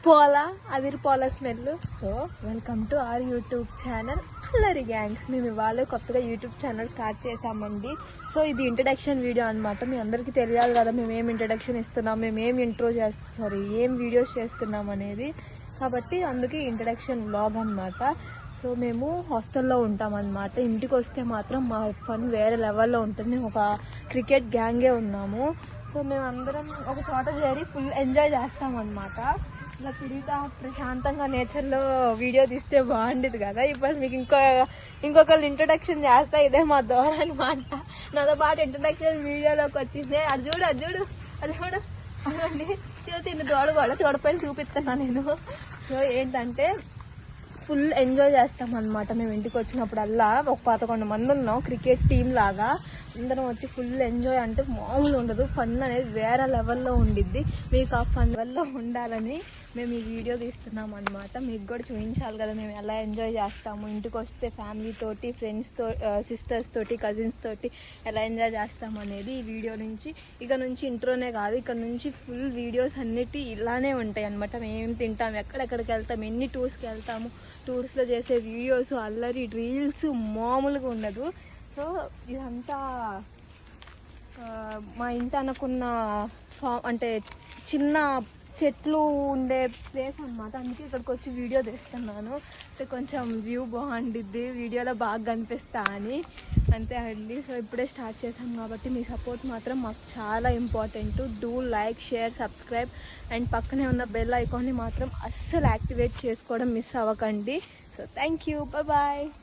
పోలా అదిరిపోలా smell. So welcome to our YouTube channel Allari gangs. మేము ఇవాళ కొత్తగా యూట్యూబ్ ఛానల్ స్టార్ట్ చేసామండి. సో ఇది ఇంట్రడక్షన్ వీడియో అనమాట. మీ అందరికీ తెలియాలి కదా మేము ఏం ఇంట్రడక్షన్ ఇస్తున్నాం, మేము ఏం ఏం వీడియోస్ చేస్తున్నాం అనేది. కాబట్టి అందుకే ఇంట్రడక్షన్ వ్లాగ్ అనమాట. సో మేము హాస్టల్లో ఉంటాం అనమాట. ఇంటికి వస్తే మాత్రం మా ఫన్ వేరే లెవెల్లో ఉంటుంది. మేము ఒక క్రికెట్ గ్యాంగే ఉన్నాము. సో మేము అందరం ఒక చోట చేరి ఫుల్ ఎంజాయ్ చేస్తాం అనమాట. ఇలా తిరుగుతా ప్రశాంతంగా నేచర్లో వీడియో తీస్తే బాగుండేది కదా. ఇప్పుడు మీకు ఇంకొకళ్ళు ఇంట్రొడక్షన్ చేస్తా. ఇదే మా దోడ అనమాట. నాతో పాటు ఇంట్రొడక్షన్ వీడియోలోకి వచ్చింది. అది చూడు అదండి చూసింది దోడ కూడా చూడపోయిన చూపిస్తున్నా నేను. సో ఏంటంటే ఫుల్ ఎంజాయ్ చేస్తాం అనమాట. మేము ఇంటికి వచ్చినప్పుడల్లా ఒక 11 మంది ఉన్నాం క్రికెట్ టీం లాగా. అందరం వచ్చి ఫుల్ ఎంజాయ్ అంటే మామూలు ఉండదు. ఫన్ అనేది వేరే లెవెల్లో ఉండిద్ది. మీకు ఆ ఫన్ లెవెల్లో ఉండాలని మేము ఈ వీడియో తీస్తున్నాం అనమాట. మీకు కూడా చూపించాలి కదా మేము ఎలా ఎంజాయ్ చేస్తాము. ఇంటికి వస్తే ఫ్యామిలీతోటి, ఫ్రెండ్స్తో, సిస్టర్స్ తోటి, కజిన్స్ తోటి ఎలా ఎంజాయ్ చేస్తాము అనేది ఈ వీడియో నుంచి. ఇక నుంచి ఇంట్రోనే కాదు, ఇక్కడ నుంచి ఫుల్ వీడియోస్ అన్నిటి ఇలానే ఉంటాయి అనమాట. మేము ఏం తింటాము, ఎక్కడెక్కడికి వెళ్తాము, ఎన్ని టూర్స్కి వెళ్తాము, టూర్స్లో చేసే వీడియోస్, అల్లరి రీల్స్ మామూలుగా ఉండదు. సో ఇదంతా మా ఇంటి అనుకున్న అంటే చిన్న చెట్లు ఉండే ప్లేస్ అనమాట. అందుకే ఇక్కడికి వచ్చి వీడియో తీస్తున్నాను. అంటే కొంచెం వ్యూ బాగుండిద్ది, వీడియోలో బాగా కనిపిస్తా అని. అంతే అండి. సో ఇప్పుడే స్టార్ట్ చేసాం కాబట్టి మీ సపోర్ట్ మాత్రం మాకు చాలా important. Do like, share, subscribe and పక్కనే ఉన్న బెల్ ఐకాన్ని మాత్రం అస్సలు యాక్టివేట్ చేసుకోవడం మిస్ అవ్వకండి. So thank you, bye.